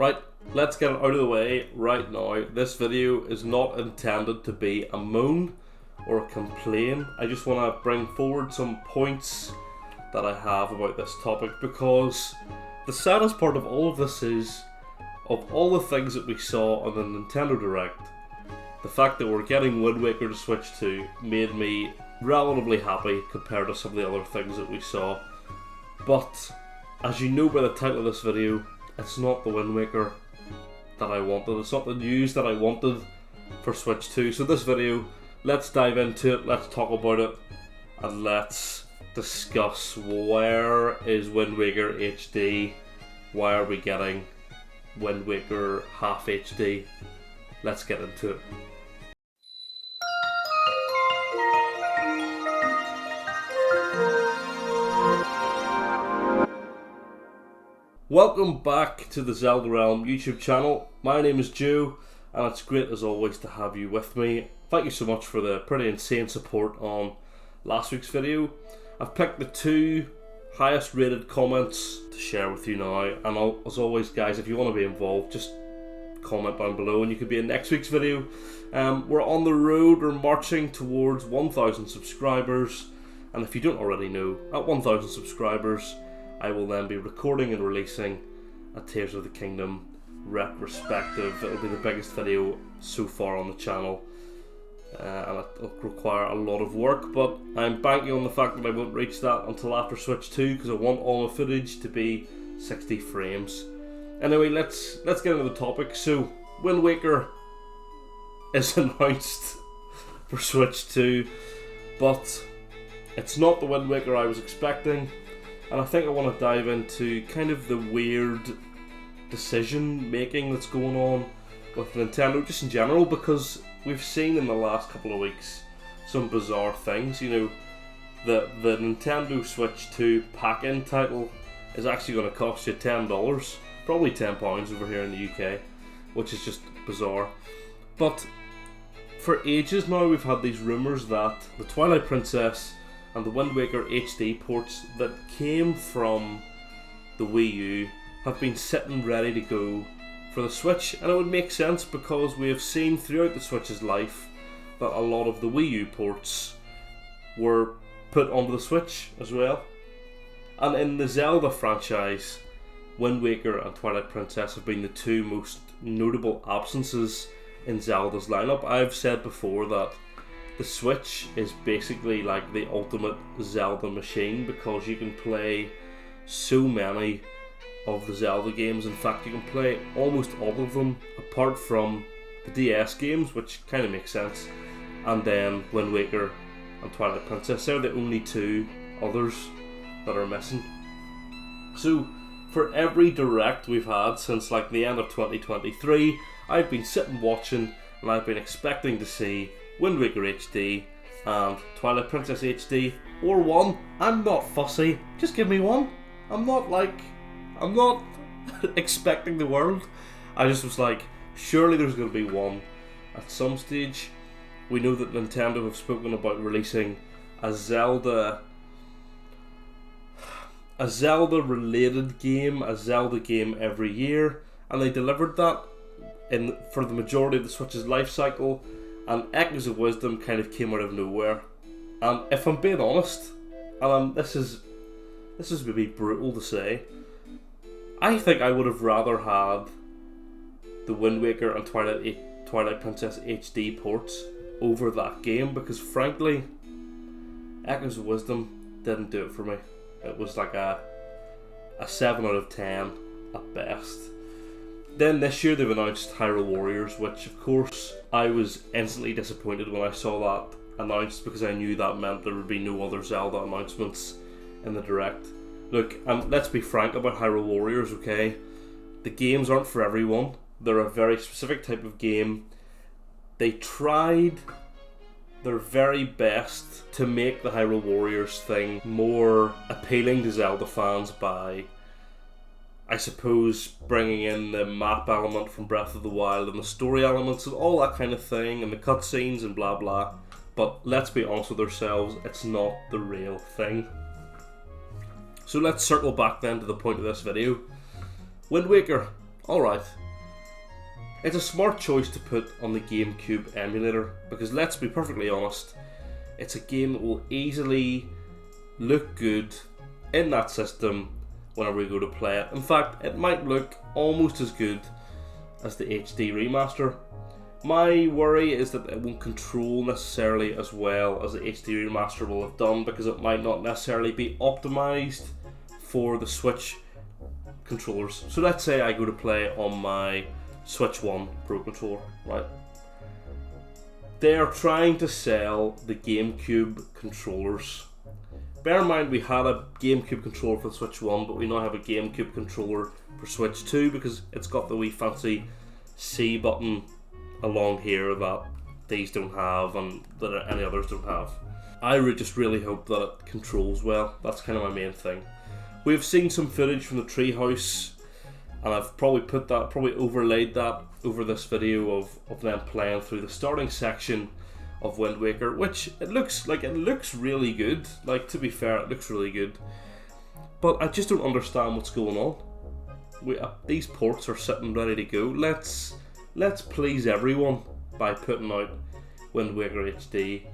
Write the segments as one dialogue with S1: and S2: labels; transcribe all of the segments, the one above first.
S1: Right, let's get it out of the way right now. This video is not intended to be a moan or a complain. I just want to bring forward some points that I have about this topic, because the saddest part of all of this is, of all the things that we saw on the Nintendo Direct, the fact that we're getting Wind Waker to Switch 2 made me relatively happy compared to some of the other things that we saw. But as you know by the title of this video, it's not the Wind Waker that I wanted. It's not the news that I wanted for Switch 2. So this video, let's dive into it, let's talk about it, and let's discuss where is Wind Waker HD, why are we getting Wind Waker half HD. Let's get into it. Welcome back to the Zelda Realm YouTube channel. My name is Joe, and it's great as always to have you with me. Thank you so much for the pretty insane support on last week's video. I've picked the two highest rated comments to share with you now, and as always guys, if you want to be involved, just comment down below and you could be in next week's video. We're on the road, we're marching towards 1,000 subscribers, and if you don't already know, at 1,000 subscribers I will then be recording and releasing a Tears of the Kingdom retrospective. It'll be the biggest video so far on the channel, and it'll require a lot of work, but I'm banking on the fact that I won't reach that until after Switch 2, because I want all the footage to be 60 frames. Anyway, let's get into the topic. So, Wind Waker is announced for Switch 2, but it's not the Wind Waker I was expecting, and I think I want to dive into kind of the weird decision making that's going on with Nintendo just in general, because we've seen in the last couple of weeks some bizarre things. You know, the Nintendo Switch 2 pack-in title is actually going to cost you $10, probably £10 over here in the UK, which is just bizarre. But for ages now we've had these rumours that the Twilight Princess and the Wind Waker HD ports that came from the Wii U have been sitting ready to go for the Switch, and it would make sense because we have seen throughout the Switch's life that a lot of the Wii U ports were put onto the Switch as well. And in the Zelda franchise, Wind Waker and Twilight Princess have been the two most notable absences in Zelda's lineup. I've said before that the Switch is basically like the ultimate Zelda machine, because you can play so many of the Zelda games. In fact, you can play almost all of them apart from the DS games, which kind of makes sense, and then Wind Waker and Twilight Princess. They're the only two others that are missing. So for every direct we've had since like the end of 2023, I've been sitting watching, and I've been expecting to see Wind Waker HD and Twilight Princess HD, or one. I'm not fussy, just give me one. I'm not expecting the world. I just was like, surely there's going to be one at some stage. We know that Nintendo have spoken about releasing a Zelda related game, a Zelda game every year, and they delivered that for the majority of the Switch's life cycle, and Echoes of Wisdom kind of came out of nowhere. And if I'm being honest, and this is maybe brutal to say, I think I would have rather had the Wind Waker and Twilight Princess HD ports over that game, because frankly, Echoes of Wisdom didn't do it for me. It was like a 7 out of 10 at best. Then this year they've announced Hyrule Warriors, which of course I was instantly disappointed when I saw that announced, because I knew that meant there would be no other Zelda announcements in the Direct. Look, let's be frank about Hyrule Warriors, okay? The games aren't for everyone. They're a very specific type of game. They tried their very best to make the Hyrule Warriors thing more appealing to Zelda fans by, I suppose, bringing in the map element from Breath of the Wild and the story elements and all that kind of thing, and the cutscenes and blah blah. But let's be honest with ourselves, it's not the real thing. So let's circle back then to the point of this video. Wind Waker Alright. It's a smart choice to put on the GameCube emulator, because let's be perfectly honest, it's a game that will easily look good in that system whenever we go to play it. In fact, it might look almost as good as the HD remaster. My worry is that it won't control necessarily as well as the HD remaster will have done, because it might not necessarily be optimized for the Switch controllers. So let's say I go to play on my Switch 1 Pro controller, right? They are trying to sell the GameCube controllers. Bear in mind we had a GameCube controller for the Switch 1, but we now have a GameCube controller for Switch 2 because it's got the wee fancy C button along here that these don't have and that any others don't have. I just really hope that it controls well. That's kind of my main thing. We've seen some footage from the treehouse, and I've probably overlaid that over this video of them playing through the starting section of Wind Waker, which it looks really good. Like, to be fair, it looks really good. But I just don't understand what's going on. These ports are sitting ready to go. Let's please everyone by putting out Wind Waker HD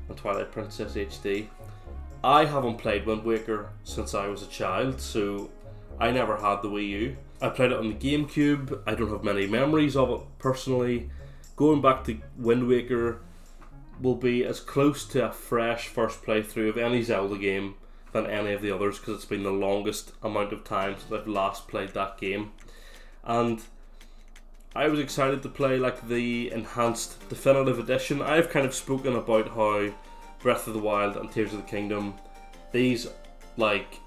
S1: and Twilight Princess HD. I haven't played Wind Waker since I was a child, so I never had the Wii U. I played it on the GameCube. I don't have many memories of it personally. Going back to Wind Waker will be as close to a fresh first playthrough of any Zelda game than any of the others, because it's been the longest amount of time since I've last played that game. And I was excited to play like the enhanced definitive edition. I've kind of spoken about how Breath of the Wild and Tears of the Kingdom, these like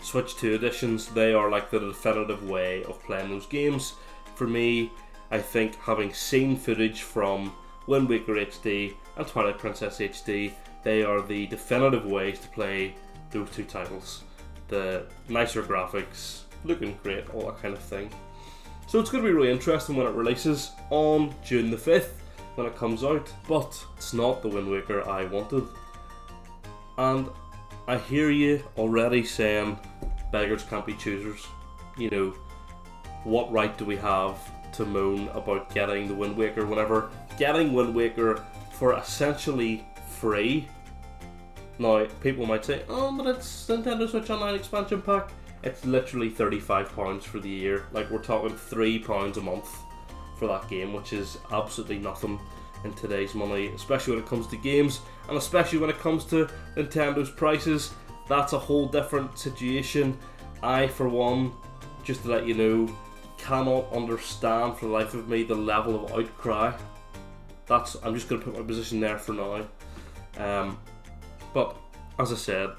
S1: Switch 2 editions, they are like the definitive way of playing those games. For me, I think having seen footage from Wind Waker HD and Twilight Princess HD, they are the definitive ways to play those two titles. The nicer graphics, looking great, all that kind of thing. So it's going to be really interesting when it releases on June the 5th when it comes out, but it's not the Wind Waker I wanted. And I hear you already saying beggars can't be choosers. You know, what right do we have to moan about getting the Wind Waker whenever getting Wind Waker for essentially free? Now, people might say, oh, but it's Nintendo Switch Online expansion pack. It's literally £35 for the year. Like, we're talking £3 a month for that game, which is absolutely nothing in today's money, especially when it comes to games, and especially when it comes to Nintendo's prices. That's a whole different situation. I, for one, just to let you know, cannot understand for the life of me the level of outcry. I'm just going to put my position there for now. But as I said,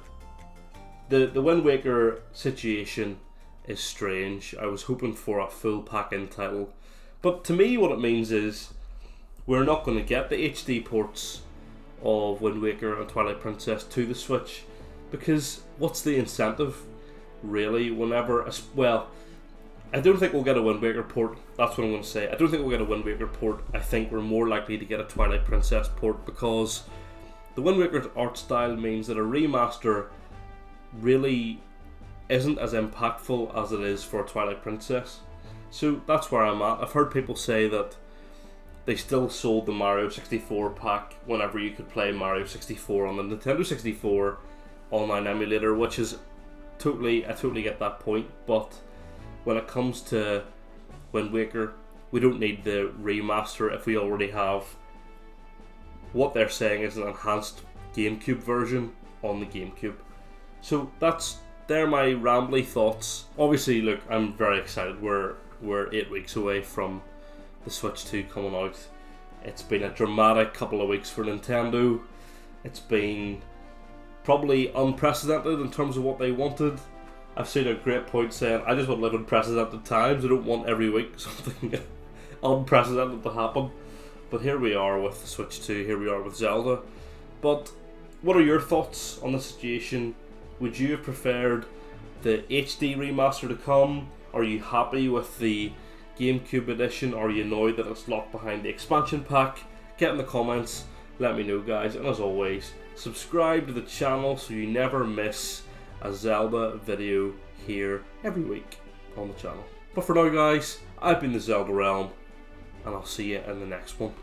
S1: the Wind Waker situation is strange. I was hoping for a full pack-in title, but to me what it means is we're not going to get the HD ports of Wind Waker and Twilight Princess to the Switch, because what's the incentive really whenever, well, I don't think we'll get a Wind Waker port. That's what I'm going to say. I don't think we'll get a Wind Waker port. I think we're more likely to get a Twilight Princess port, because the Wind Waker's art style means that a remaster really isn't as impactful as it is for Twilight Princess. So that's where I'm at. I've heard people say that they still sold the Mario 64 pack whenever you could play Mario 64 on the Nintendo 64 online emulator, which is I totally get that point, but when it comes to Wind Waker, we don't need the remaster if we already have what they're saying is an enhanced GameCube version on the GameCube. So they're my rambly thoughts. Obviously, look, I'm very excited. We're 8 weeks away from the Switch 2 coming out. It's been a dramatic couple of weeks for Nintendo. It's been probably unprecedented in terms of what they wanted. I've seen a great point saying, I just want to live in unprecedented times. I don't want every week something unprecedented to happen. But here we are with the Switch 2, here we are with Zelda. But what are your thoughts on the situation? Would you have preferred the HD remaster to come? Are you happy with the GameCube edition? Are you annoyed that it's locked behind the expansion pack? Get in the comments, let me know guys, and as always, subscribe to the channel so you never miss a Zelda video here every week on the channel. But for now guys, I've been the Zelda Realm, and I'll see you in the next one.